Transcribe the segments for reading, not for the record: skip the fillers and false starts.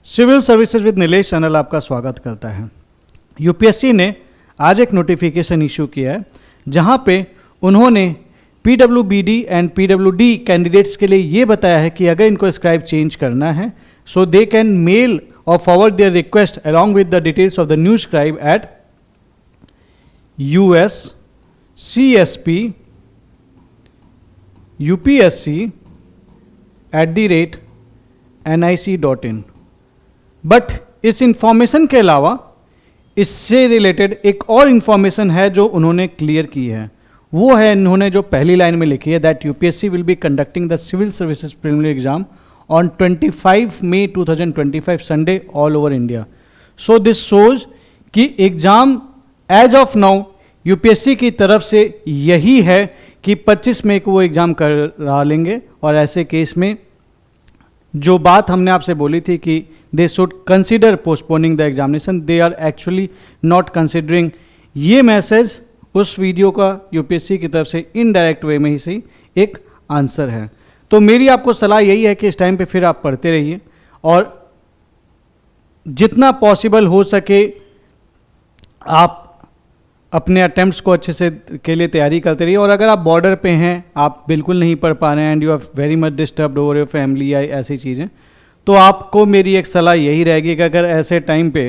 Civil services with Nilesh channel आपका स्वागत करता है। यूपीएससी ने आज एक नोटिफिकेशन इशू किया है जहां पे उन्होंने पीडब्ल्यूबीडी एंड पीडब्ल्यूडी कैंडिडेट्स के लिए ये बताया है कि अगर इनको स्क्राइब चेंज करना है सो दे कैन मेल और forward their request along with the details of the new scribe at USCSP UPSC@nic.in। But इस इंफॉर्मेशन के अलावा इससे रिलेटेड एक और इंफॉर्मेशन है जो उन्होंने क्लियर की है। वो है इन्होंने जो पहली लाइन में लिखी है that UPSC will be conducting the civil services preliminary exam on 25 May 2025 Sunday all over India. So this shows कि exam as of now UPSC की तरफ से यही है कि 25 मई को वो एग्ज़ाम करा लेंगे। और ऐसे केस में जो बात हमने आपसे बोली थी कि they should consider postponing the examination, they are actually not considering. ये मैसेज उस वीडियो का यूपीएससी की तरफ से इनडायरेक्ट वे में ही सही एक आंसर है। तो मेरी आपको सलाह यही है कि इस टाइम पे फिर आप पढ़ते रहिए और जितना पॉसिबल हो सके आप अपने अटेम्प्ट्स को अच्छे से के लिए तैयारी करते रहिए। और अगर आप बॉर्डर पे हैं, आप बिल्कुल नहीं पढ़ पा रहे हैं and you are very much disturbed over your family या ऐसी चीज़ें, तो आपको मेरी एक सलाह यही रहेगी कि अगर ऐसे टाइम पे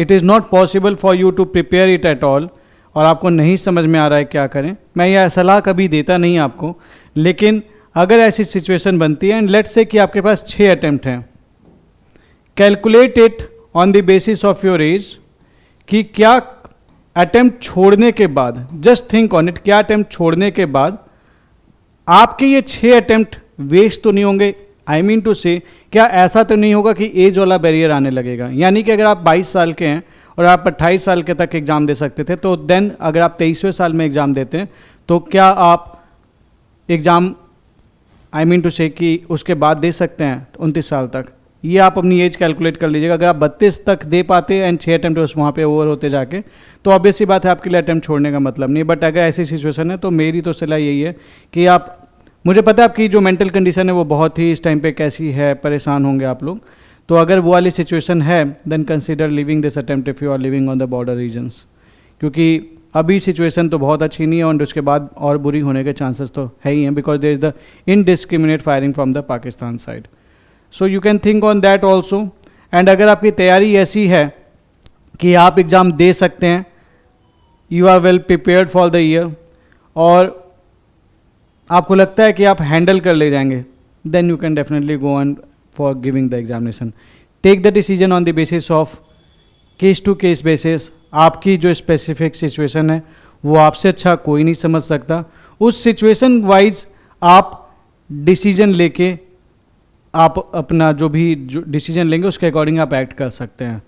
it is not possible for you to prepare it at all और आपको नहीं समझ में आ रहा है क्या करें, मैं यह सलाह कभी देता नहीं आपको, लेकिन अगर ऐसी सिचुएशन बनती है एंड लेट्स से कि आपके पास 6 अटैम्प्ट हैं, calculate it on the basis of your age कि क्या अटेम्प्ट छोड़ने के बाद, जस्ट थिंक ऑन इट, क्या अटेम्प्ट छोड़ने के बाद आपके ये 6 अटेम्प्ट वेस्ट तो नहीं होंगे। आई मीन टू से क्या ऐसा तो नहीं होगा कि एज वाला बैरियर आने लगेगा, यानी कि अगर आप 22 साल के हैं और आप 28 साल के तक एग्जाम दे सकते थे, तो देन अगर आप 23वें साल में एग्जाम देते हैं तो क्या आप एग्जाम आई मीन टू से कि उसके बाद दे सकते हैं 29 साल तक। ये आप अपनी एज कैलकुलेट कर लीजिएगा। अगर आप 32 तक दे पाते एंड 6 अटैम्प्ट वहाँ पे ओवर होते जाके, तो ऑब्वियस सी बात है आपके लिए अटैम्प्ट छोड़ने का मतलब नहीं। बट अगर ऐसी सिचुएशन है तो मेरी तो सलाह यही है कि आप, मुझे पता है आपकी जो मेंटल कंडीशन है वो बहुत ही इस टाइम पे कैसी है, परेशान होंगे आप लोग, तो अगर वो वाली सिचुएशन है then consider leaving this attempt if you are living on the border regions, क्योंकि अभी सिचुएशन तो बहुत अच्छी नहीं है और उसके बाद और बुरी होने के चांसेस तो है ही हैं, because there is the indiscriminate firing from the Pakistan side. So you can think on that also. And अगर आपकी तैयारी ऐसी है कि आप एग्ज़ाम दे सकते हैं, you are well prepared for the year और आपको लगता है कि आप हैंडल कर ले जाएंगे, then you can definitely go on for giving the examination. Take the decision on the basis of case to case basis. आपकी जो स्पेसिफिक सिचुएशन है वो आपसे अच्छा कोई नहीं समझ सकता। उस सिचुएशन वाइज आप डिसीजन लेके आप अपना जो भी डिसीजन लेंगे उसके अकॉर्डिंग आप एक्ट कर सकते हैं।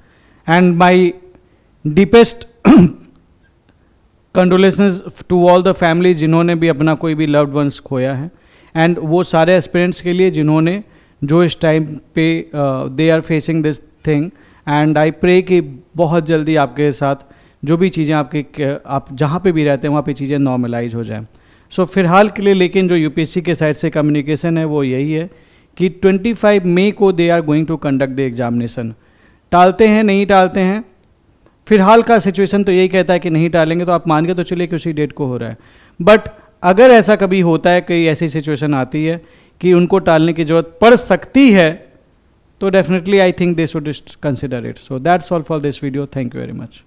And my deepest condolences to all the family जिन्होंने भी अपना कोई भी लव्ड वंस खोया है, एंड वो सारे एस्पिरेंट्स के लिए जिन्होंने जो इस टाइम पे they are facing this thing. And I pray कि बहुत जल्दी आपके साथ जो भी चीज़ें आप जहाँ पे भी रहते हैं वहाँ पे चीज़ें नॉर्मलाइज हो जाएं। सो फिलहाल के लिए लेकिन जो यूपीएससी के साइड से कम्युनिकेशन है वो यही है कि 25 मई को they are going to conduct the examination. टालते हैं नहीं टालते हैं, फिलहाल का सिचुएशन तो यही कहता है कि नहीं टालेंगे, तो आप मान के तो चलिए कि उसी डेट को हो रहा है। बट अगर ऐसा कभी होता है, कोई ऐसी सिचुएशन आती है कि उनको टालने की ज़रूरत पड़ सकती है, तो definitely I think they should consider it. So that's all for this video. Thank you very much.